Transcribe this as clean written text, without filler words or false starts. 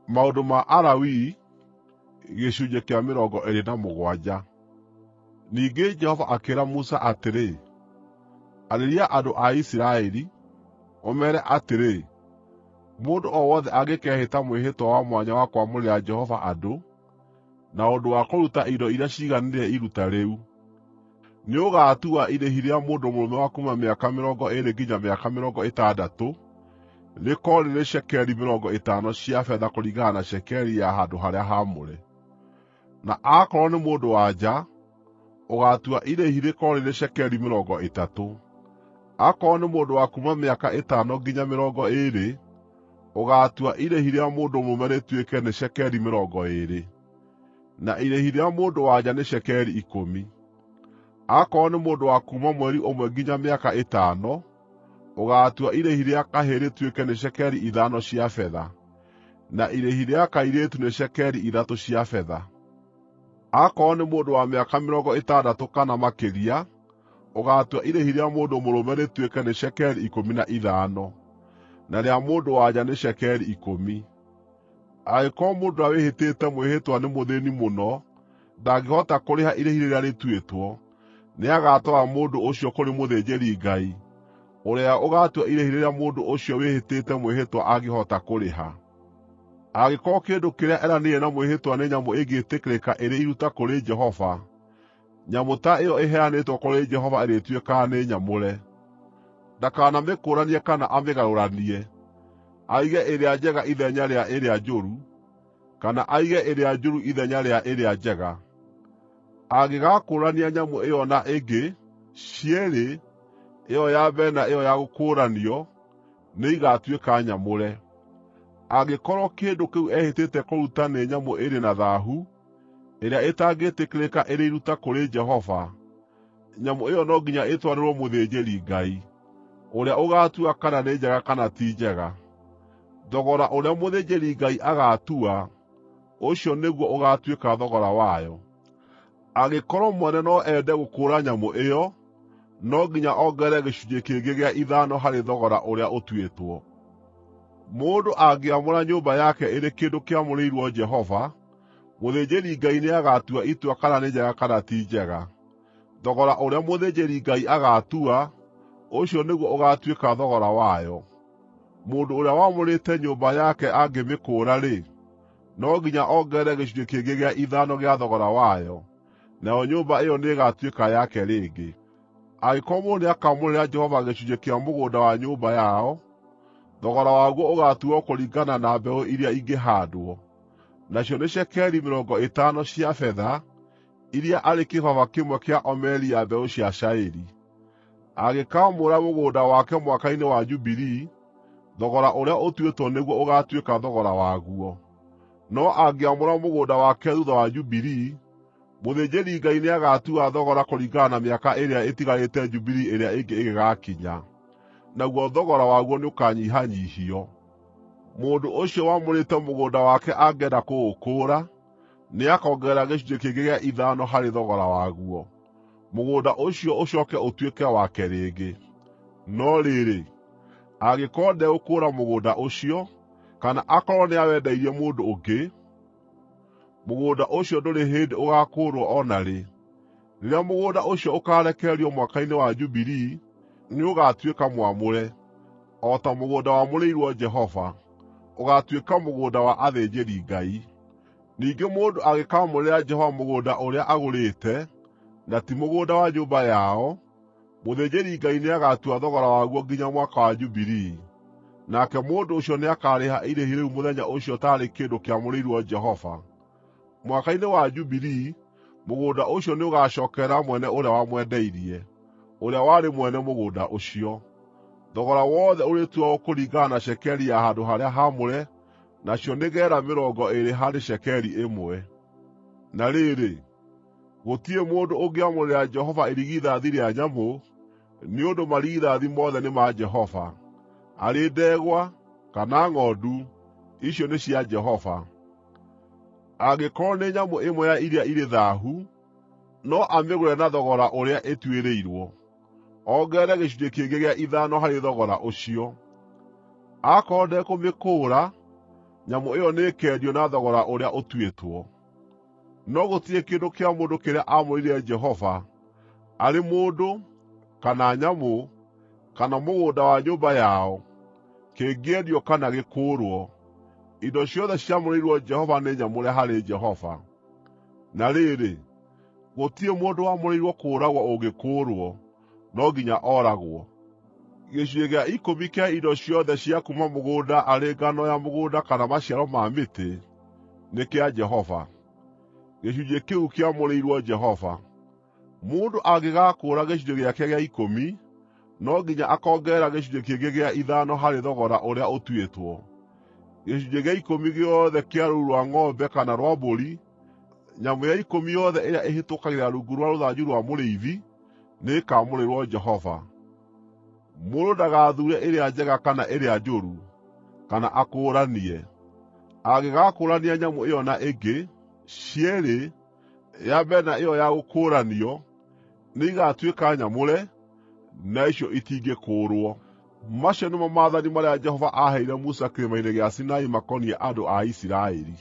Maũndũ ma Alawii gĩcunjĩ kĩa 27. Ningĩ Jehova akĩĩra Musa atĩrĩ, arĩria andũ a Isiraeli, ũmeere atĩrĩ, mũndũ o wothe angĩkehĩta mwĩhĩtwa wa mwanya wa kwamũrĩra Jehova andũ, na ũndũ wa kũruta indo iria ciiganĩire iruta rĩu, nĩũgatua irĩhi rĩa mũndũ mũrũme wa kuuma mĩaka 20 nginya mĩaka 60, rĩkorwo rĩrĩ cekeri 50 cia betha kũringana na cekeri ya handũ-harĩa-haamũre. Na aakorwo nĩ mũndũ-wa-nja, ũgaatua irĩhi rĩkorwo rĩrĩ cekeri 30. Aakorwo nĩ mũndũ wa kuuma mĩaka 5 nginya 20, ũgaatua irĩhi rĩa mũndũ mũrũme rĩtuĩke nĩ cekeri 20, na irĩhi rĩa mũndũ-wa-nja nĩ cekeri 10. Aakorwo nĩ mũndũ wa kuuma mweri 1 nginya mĩaka 5, ũgaatua irĩhi rĩa kahĩĩ rĩtuĩke nĩ cekeri 5 cia betha, na irĩhi rĩa kairĩtu nĩ cekeri 3 cia betha. Aakorwo nĩ mũndũ wa mĩaka 60 kana makĩria, ũgaatua irĩhi rĩa mũndũ mũrũme rĩtuĩke nĩ cekeri 15, na rĩa mũndũ-wa-nja nĩ cekeri 10. Angĩkorwo mũndũ ũrĩa wĩhĩtĩte mwĩhĩtwa nĩ mũthĩĩni mũno, ndangĩhota kũrĩha irĩhi rĩrĩa rĩtuĩtwo, nĩagatwara mũndũ ũcio kũrĩ mũthĩnjĩri-Ngai, ũrĩa ũgaatua irĩhi rĩrĩa mũndũ ũcio wĩhĩtĩte mwĩhĩtwa angĩhota kũrĩha. Angĩkorwo kĩndũ kĩrĩa eranĩire na mwĩhĩtwa nĩ nyamũ ĩngĩtĩkĩrĩka ĩrĩ iruta kũrĩ Jehova, nyamũ ta ĩyo ĩheanĩtwo kũrĩ Jehova ĩrĩtuĩkaga nĩ nyamũre. Ndakanamĩkũũranie kana amĩgarũranie, aige ĩrĩa njega ithenya rĩa ĩrĩa njũru, kana aige ĩrĩa njũru ithenya rĩa ĩrĩa njega. Angĩgakũũrania nyamũ ĩyo na ĩngĩ, cierĩ, ĩyo ya mbere na ĩyo ya gũkũũranio, nĩigatuĩka nyamũre. Angĩkorwo kĩndũ kĩu ehĩtĩte kũruta nĩ nyamũ ĩrĩ na thaahu, ĩrĩa ĩtangĩtĩkĩrĩka ĩrĩ iruta kũrĩ Jehova, nyamũ ĩyo no nginya ĩtwarĩrwo mũthĩnjĩri-Ngai, ũrĩa ũgaatua kana nĩ njega kana ti njega. Thogora ũrĩa mũthĩnjĩri-Ngai agaatua, ũcio nĩguo ũgaatuĩka thogora wayo. Angĩkorwo mwene no ende gũkũũra nyamũ ĩyo, no nginya ongerere gĩcunjĩ kĩngĩ gĩa 5 harĩ thogora ũrĩa ũtuĩtwo. Mũndũ angĩamũra nyũmba yake ĩrĩ kĩndũ kĩamũrĩirwo Jehova, mũthĩnjĩri-Ngai nĩagatua itua kana nĩ njega kana ti njega. Thogora ũrĩa mũthĩnjĩri-Ngai agaatua, ũcio nĩguo ũgaatuĩka thogora wayo. Mũndũ ũrĩa wamũrĩte nyũmba yake angĩmĩkũũra-rĩ, no nginya ongerere gĩcunjĩ kĩngĩ gĩa 5 gĩa thogora wayo, nayo nyũmba ĩyo nĩĩgatuĩka yake rĩngĩ. Angĩkorwo mũndũ nĩakamũrĩra Jehova gĩcunjĩ kĩa mũgũnda wa nyũmba yao, thogora waguo ũgaatuo kũringana na mbeũ iria ingĩhaandwo, nacio nĩ cekeri 50 cia betha, iria arĩ kĩbaba kĩmwe kĩa omeri ya mbeũ cia cairi. Angĩkamũra mũgũnda wake mwaka-inĩ wa Jubilii, thogora ũrĩa ũtuĩtwo nĩguo ũgaatuĩka thogora waguo. No angĩamũra mũgũnda wake thuutha wa Jubilii, mũthĩnjĩri-Ngai nĩagatua thogora kũringana na mĩaka ĩrĩa ĩtigarĩte Jubilii ĩrĩa ĩngĩ ĩgĩgakinya, naguo thogora waguo nĩũkanyihanyiihio. Mũndũ ũcio wamũrĩte mũgũnda wake angĩenda kũũkũũra, nĩakongerera gĩcunjĩ kĩngĩ gĩa 5 harĩ thogora waguo, mũgũnda ũcio ũcooke ũtuĩke wake rĩngĩ. No rĩrĩ, angĩkorwo ndegũkũũra mũgũnda ũcio, kana akorwo nĩawendeirie mũndũ ũngĩ, mũgũnda ũcio ndũrĩ hĩndĩ ũgakũũrwo o na rĩ. Rĩrĩa mũgũnda ũcio ũkaarekererio mwaka-inĩ wa Jubilii, nĩũgatuĩka mwamũre, o ta mũgũnda wamũrĩirwo Jehova, ũgaatuĩka mũgũnda wa athĩnjĩri-Ngai. Ningĩ mũndũ angĩkamũrĩra Jehova mũgũnda ũrĩa agũrĩte, na ti mũgũnda wa nyũmba yao, mũthĩnjĩri-Ngai nĩagatua thogora waguo nginya mwaka wa Jubilii, nake mũndũ ũcio nĩakarĩha irĩhi rĩu mũthenya ũcio taarĩ kĩndũ kĩamũrĩirwo Jehova. Mwaka-inĩ wa Jubilii, mũgũnda ũcio nĩũgacookerera mwene ũrĩa wamwendeirie, ũrĩa warĩ mwene mũgũnda ũcio. Thogora wothe ũrĩtuagwo kũringana na cekeri ya handũ-harĩa-haamũre, nacio nĩ gera 20 harĩ cekeri ĩmwe. Na rĩrĩ, gũtirĩ mũndũ ũngĩamũrĩra Jehova irigithathi rĩa nyamũ, nĩ ũndũ marigithathi mothe nĩ ma Jehova, arĩ ndegwa kana ng'ondu, icio nĩ cia Jehova. Angĩkorwo nĩ nyamũ ĩmwe ya iria irĩ thaahu, no amĩgũre na thogora ũrĩa ĩtuĩrĩirwo, ongerere gĩcunjĩ kĩngĩ gĩa 5 harĩ thogora ũcio. Akorwo ndekũmĩkũũra, nyamũ ĩyo nĩĩkendio na thogora ũrĩa ũtuĩtwo. No gũtirĩ kĩndũ kĩa mũndũ kĩrĩa aamũrĩire Jehova, arĩ mũndũ, kana nyamũ, kana mũgũnda wa nyũmba yao, kĩngĩendio kana gĩkũũrwo. Indo ciothe ciamũrĩirwo Jehova nĩ nyamũre harĩ Jehova. Na rĩrĩ, gũtirĩ mũndũ wamũrĩirwo kũũragwo ũngĩkũũrwo, no nginya oragwo. Gĩcunjĩ gĩa 10 kĩa indo ciothe cia kuuma mũgũnda, arĩ ngano ya mũgũnda kana maciaro ma mĩtĩ, nĩ kĩa Jehova. Gĩcunjĩ kĩu kĩamũrĩirwo Jehova. Mũndũ angĩgakũũra gĩcunjĩ gĩake gĩa 10, no nginya akongerera gĩcunjĩ kĩngĩ gĩa 5 harĩ thogora ũrĩa ũtuĩtwo. Gĩcunjĩ gĩa 10 gĩothe kĩa rũũru rwa ng'ombe kana rwa mbũri, nyamũ ya 10 yothe ĩrĩa ĩhĩtũkagĩra rungu rwa rũthanju rwa mũrĩithi, nĩĩkamũrĩrwo Jehova. Mũndũ ndagathuure ĩrĩa njega kana ĩrĩa njũru, kana akũũranie. Angĩgakũũrania nyamũ ĩyo na ĩngĩ, cierĩ, ya mbere na ĩyo ya gũkũũranio, nĩigatuĩka nyamũre, na icio itingĩkũũrwo. Macio nĩmo maathani marĩa Jehova aaheire Musa kĩrĩma-inĩ gĩa Sinai makoniĩ andũ a Isiraeli.